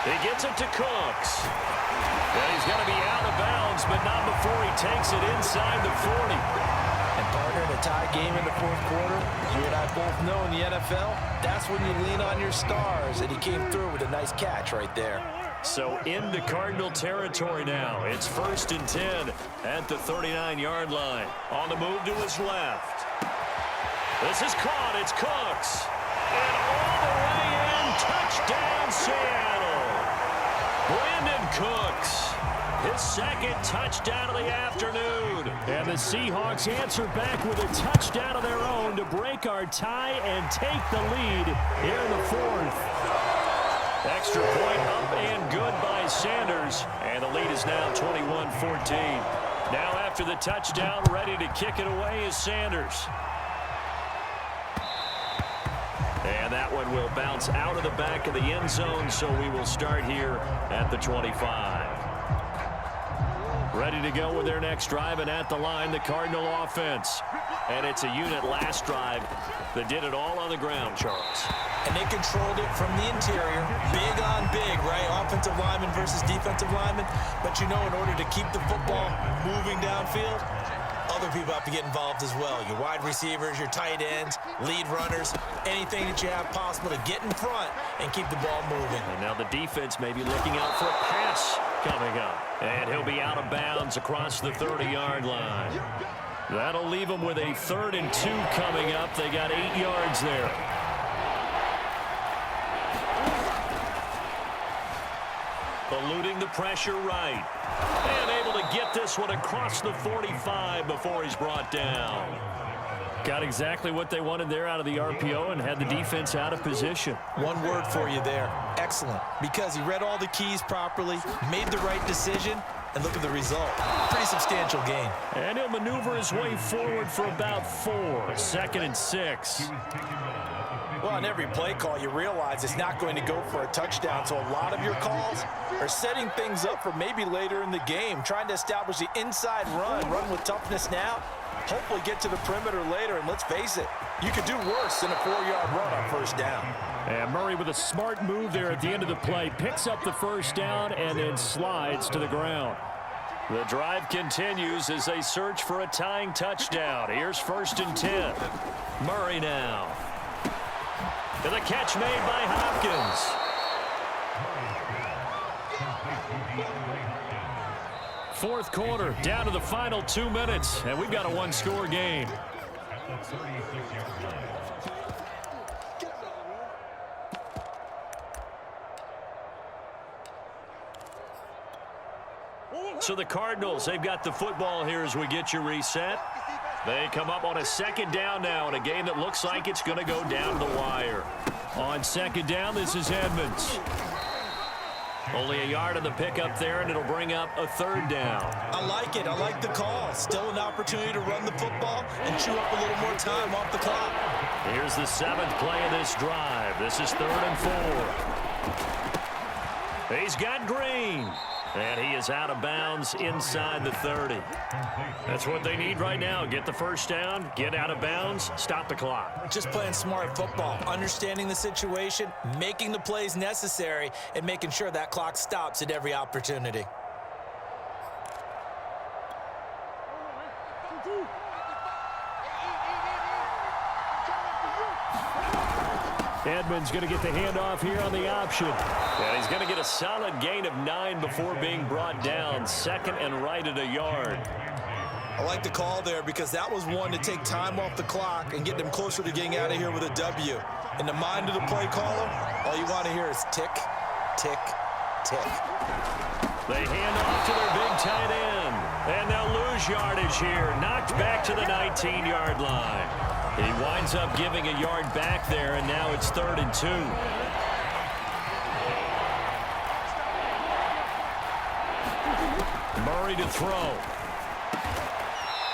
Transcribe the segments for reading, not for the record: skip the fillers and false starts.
He gets it to Cooks. And he's going to be out of bounds, but not before he takes it inside the 40. And partner, in a tie game in the fourth quarter, you and I both know in the NFL, that's when you lean on your stars, and he came through with a nice catch right there. So into Cardinal territory now. It's 1st and 10 at the 39-yard line. On the move to his left. This is caught. It's Cooks. And all the way in. Touchdown, Seattle. Brandon Cooks. His second touchdown of the afternoon. And the Seahawks answer back with a touchdown of their own to break our tie and take the lead here in the fourth. Extra point up and good by Sanders. And the lead is now 21-14. Now after the touchdown, ready to kick it away is Sanders. And that one will bounce out of the back of the end zone, so we will start here at the 25. Ready to go with their next drive, and at the line, the Cardinal offense. And it's a unit last drive that did it all on the ground, Charles. And they controlled it from the interior. Big on big, right? Offensive lineman versus defensive lineman. But you know, in order to keep the football moving downfield, other people have to get involved as well. Your wide receivers, your tight ends, lead runners, anything that you have possible to get in front and keep the ball moving. And now the defense may be looking out for a pass coming up. And he'll be out of bounds across the 30-yard line. That'll leave them with a 3rd and 2 coming up. They got 8 yards there. Eluding the pressure right. And able to get this one across the 45 before he's brought down. Got exactly what they wanted there out of the RPO and had the defense out of position. One word for you there. Excellent. Because he read all the keys properly, made the right decision, and look at the result. Pretty substantial gain. And he'll maneuver his way forward for about 4. 2nd and 6. Well, on every play call, you realize it's not going to go for a touchdown, so a lot of your calls are setting things up for maybe later in the game, trying to establish the inside run with toughness now, hopefully get to the perimeter later, and let's face it, you could do worse than a 4-yard run on 1st down. And Murray with a smart move there at the end of the play, picks up the 1st down and then slides to the ground. The drive continues as they search for a tying touchdown. Here's 1st and 10. Murray now. And the catch made by Hopkins. Fourth quarter, down to the final 2 minutes, and we've got a 1-score game. So the Cardinals, they've got the football here as we get you reset. They come up on a 2nd down now in a game that looks like it's going to go down the wire. On 2nd down, this is Edmonds. Only a yard on the pickup there, and it'll bring up a 3rd down. I like it. I like the call. Still an opportunity to run the football and chew up a little more time off the clock. Here's the 7th play of this drive. This is 3rd and 4. He's got Green. And he is out of bounds inside the 30. That's what they need right now. Get the 1st down, get out of bounds, stop the clock. Just playing smart football, understanding the situation, making the plays necessary, and making sure that clock stops at every opportunity. Edmonds going to get the handoff here on the option. And he's going to get a solid gain of 9 before being brought down. 2nd and right at a yard. I like the call there because that was one to take time off the clock and get them closer to getting out of here with a W. In the mind of the play caller, all you want to hear is tick, tick, tick. They hand off to their big tight end. And they'll lose yardage here. Knocked back to the 19-yard line. He winds up giving a yard back there, and now it's 3rd and 2. Murray to throw.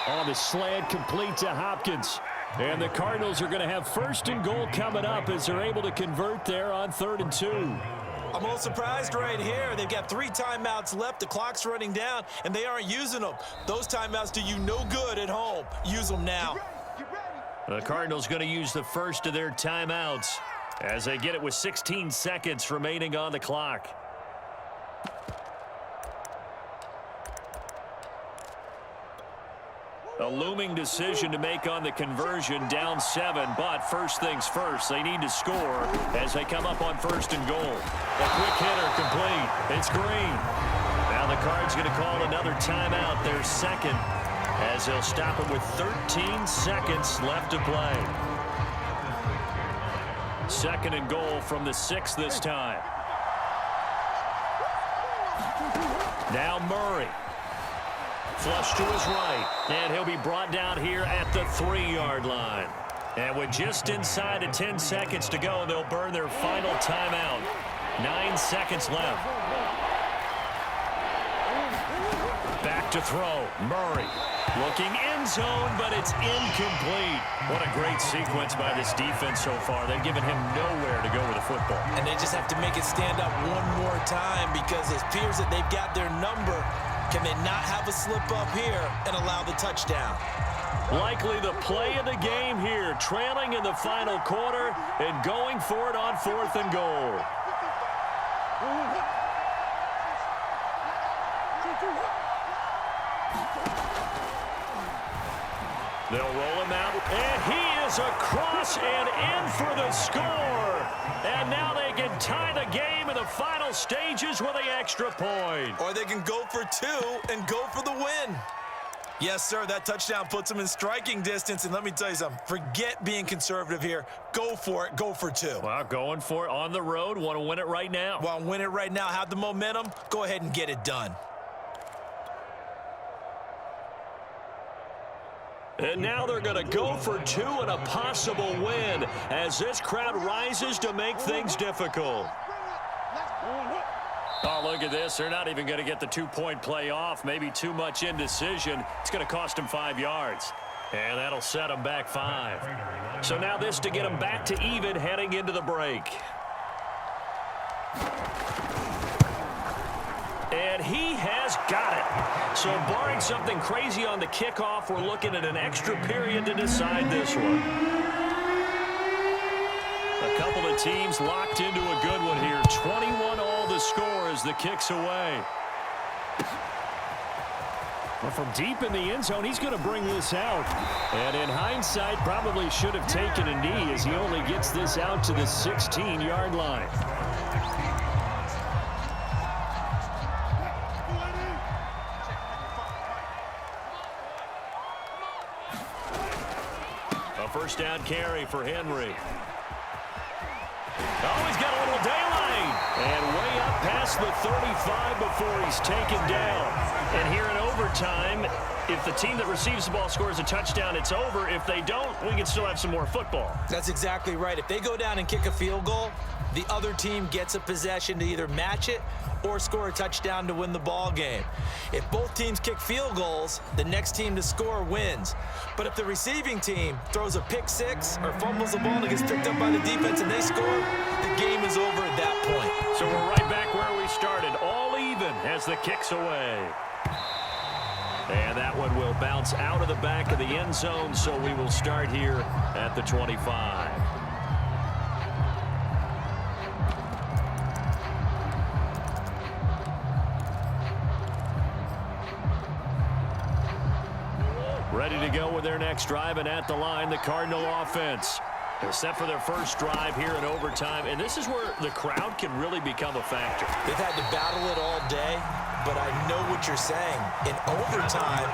On the slant, complete to Hopkins. And the Cardinals are going to have 1st and goal coming up as they're able to convert there on 3rd and 2. I'm a little surprised right here. They've got 3 timeouts left. The clock's running down, and they aren't using them. Those timeouts do you no good at home. Use them now. The Cardinals going to use the first of their timeouts as they get it with 16 seconds remaining on the clock. A looming decision to make on the conversion, down 7, but first things first, they need to score as they come up on 1st and goal. A quick hitter complete. It's Green. Now the Cards going to call another timeout, their second, as they'll stop him with 13 seconds left to play. 2nd and goal from the 6 this time. Now Murray. Flush to his right, and he'll be brought down here at the 3-yard line. And with just inside of 10 seconds to go, they'll burn their final timeout. 9 seconds left. Back to throw. Murray looking end zone, but it's incomplete. What a great sequence by this defense so far. They've given him nowhere to go with the football. And they just have to make it stand up one more time because it appears that they've got their number. Can they not have a slip up here and allow the touchdown? Likely the play of the game here, trailing in the final quarter and going for it on 4th and goal. They'll roll him out, and he is across and in for the score. And now they can tie the game in the final stages with the extra point. Or they can go for 2 and go for the win. Yes, sir, that touchdown puts them in striking distance. And let me tell you something, forget being conservative here. Go for it, go for 2. Well, going for it on the road. Want to win it right now. Want to win it right now, have the momentum, go ahead and get it done. And now they're going to go for 2 and a possible win as this crowd rises to make things difficult. Oh, look at this. They're not even going to get the 2-point play off. Maybe too much indecision. It's going to cost them 5 yards. And that'll set them back 5. So now this to get them back to even heading into the break. And he has got it. So barring something crazy on the kickoff, we're looking at an extra period to decide this one. A couple of teams locked into a good one here. 21 all the score as the kick's away. Well, from deep in the end zone, he's going to bring this out. And in hindsight, probably should have taken a knee as he only gets this out to the 16-yard line. First down carry for Henry. Oh, he's got a little daylight. And way up past the 35 before he's taken down. And here in overtime, if the team that receives the ball scores a touchdown, it's over. If they don't, we can still have some more football. That's exactly right. If they go down and kick a field goal, the other team gets a possession to either match it or score a touchdown to win the ball game. If both teams kick field goals, the next team to score wins. But if the receiving team throws a pick 6 or fumbles the ball and it gets picked up by the defense and they score, the game is over at that point. So we're right back where we started, all even as the kick's away. And that one will bounce out of the back of the end zone, so we will start here at the 25. Ready to go with their next drive, and at the line, the Cardinal offense. They're set for their first drive here in overtime, and this is where the crowd can really become a factor. They've had to battle it all day, but I know what you're saying. In overtime,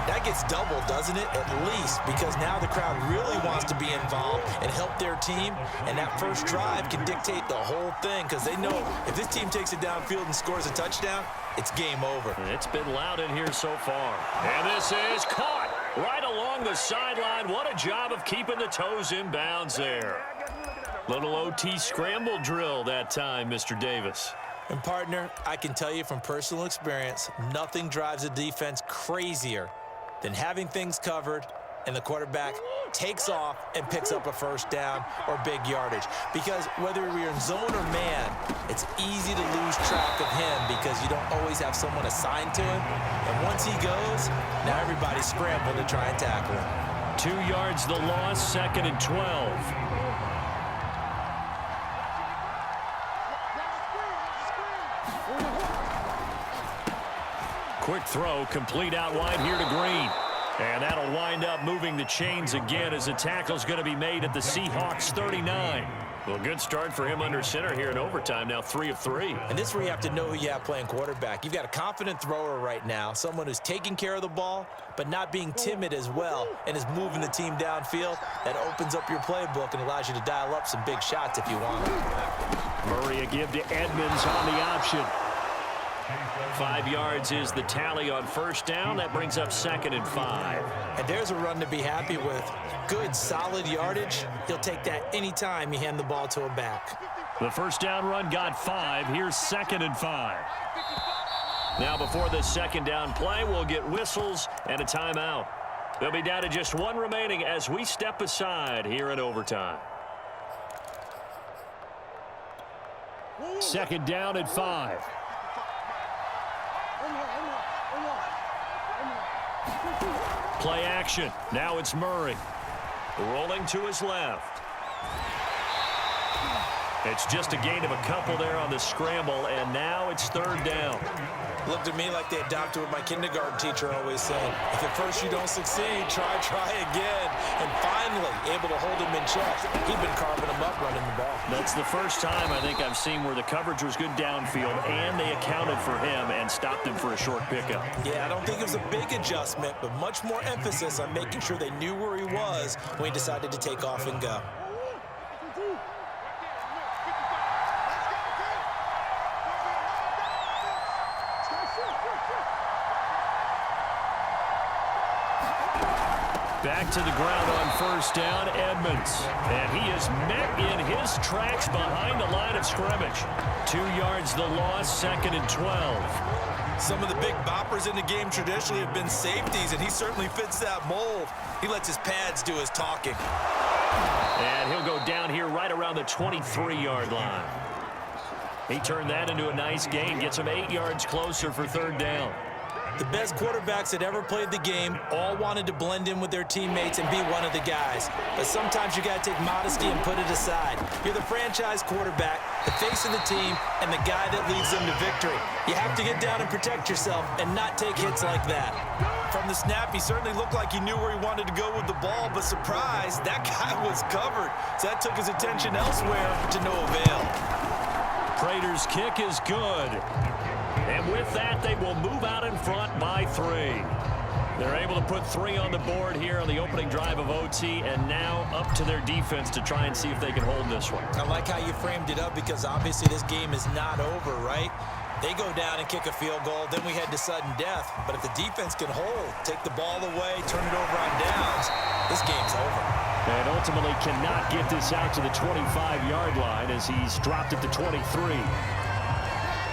that gets doubled, doesn't it? At least, because now the crowd really wants to be involved and help their team, and that first drive can dictate the whole thing because they know if this team takes it downfield and scores a touchdown, it's game over. It's been loud in here so far. And this is caught right along the sideline. What a job of keeping the toes in bounds there. Little OT scramble drill that time, Mr. Davis. And, partner, I can tell you from personal experience, nothing drives a defense crazier than having things covered and the quarterback takes off and picks up a first down or big yardage. Because whether you're in zone or man, it's easy to lose track of him because you don't always have someone assigned to him. And once he goes, now everybody's scrambling to try and tackle him. 2 yards the loss, 2nd and 12. Quick throw, complete out wide here to Green. And that'll wind up moving the chains again as the tackle's going to be made at the Seahawks 39. Well, good start for him under center here in overtime, now 3 of 3. And this is where you have to know who you have playing quarterback. You've got a confident thrower right now, someone who's taking care of the ball, but not being timid as well, and is moving the team downfield. That opens up your playbook and allows you to dial up some big shots if you want. Murray a give to Edmonds on the option. 5 yards is the tally on first down. That brings up 2nd and 5. And there's a run to be happy with. Good, solid yardage. He'll take that anytime you hand the ball to a back. The first down run got 5. Here's 2nd and 5. Now before the second down play, we'll get whistles and a timeout. They'll be down to just 1 remaining as we step aside here in overtime. 2nd down at 5. Play action. Now it's Murray. Rolling to his left. It's just a gain of a couple there on the scramble, and now it's 3rd down. Looked to me like they adopted what my kindergarten teacher always said. If at first you don't succeed, try again. And finally, able to hold him in check. He'd been carving him up running the ball. That's the first time I think I've seen where the coverage was good downfield, and they accounted for him and stopped him for a short pickup. Yeah, I don't think it was a big adjustment, but much more emphasis on making sure they knew where he was when he decided to take off and go. Back to the ground on first down, Edmonds. And he is met in his tracks behind the line of scrimmage. 2 yards the loss, 2nd and 12. Some of the big boppers in the game traditionally have been safeties, and he certainly fits that mold. He lets his pads do his talking. And he'll go down here right around the 23-yard line. He turned that into a nice gain, gets him 8 yards closer for 3rd down. The best quarterbacks that ever played the game all wanted to blend in with their teammates and be one of the guys. But sometimes you got to take modesty and put it aside. You're the franchise quarterback, the face of the team, and the guy that leads them to victory. You have to get down and protect yourself and not take hits like that. From the snap, he certainly looked like he knew where he wanted to go with the ball, but surprise, that guy was covered. So that took his attention elsewhere to no avail. Prater's kick is good. And with that, they will move out in front by 3. They're able to put 3 on the board here on the opening drive of OT, and now up to their defense to try and see if they can hold this one. I like how you framed it up because obviously this game is not over, right? They go down and kick a field goal, then we head to sudden death. But if the defense can hold, take the ball away, turn it over on downs, this game's over. And ultimately cannot get this out to the 25-yard line as he's dropped it to 23.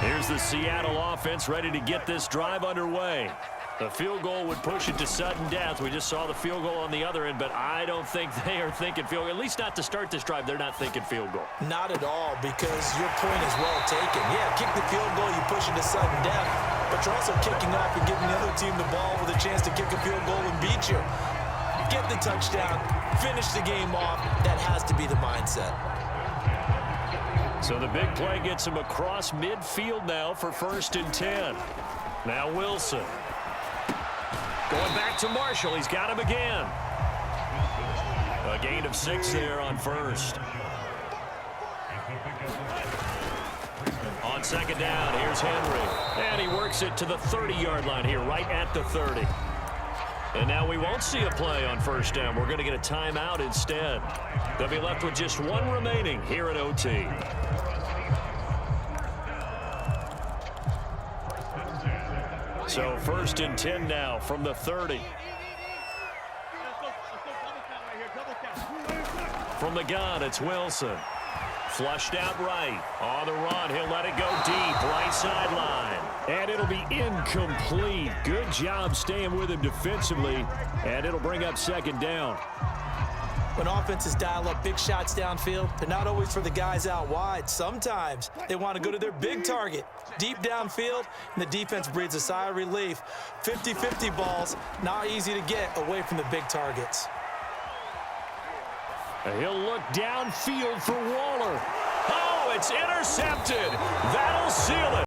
Here's the Seattle offense ready to get this drive underway. The field goal would push it to sudden death. We just saw the field goal on the other end, but I don't think they are thinking field goal. At least not to start this drive. They're not thinking field goal. Not at all, because your point is well taken. Yeah, kick the field goal, you push it to sudden death, but you're also kicking off and giving the other team the ball with a chance to kick a field goal and beat you. Get the touchdown, finish the game off. That has to be the mindset. So the big play gets him across midfield now for 1st and 10. Now Wilson. Going back to Marshall. He's got him again. A gain of 6 there on first. On 2nd down, here's Henry. And he works it to the 30-yard line here, right at the 30. And now we won't see a play on 1st down. We're going to get a timeout instead. They'll be left with just 1 remaining here at OT. So 1st and 10 now from the 30. From the gun, it's Wilson. Flushed out right. On the run, he'll let it go deep. Right sideline. And it'll be incomplete. Good job staying with him defensively. And it'll bring up 2nd down. When offenses dial up big shots downfield, they're not always for the guys out wide. Sometimes they want to go to their big target, deep downfield, and the defense breathes a sigh of relief. 50-50 balls, not easy to get away from the big targets. He'll look downfield for Waller. Oh, it's intercepted. That'll seal it.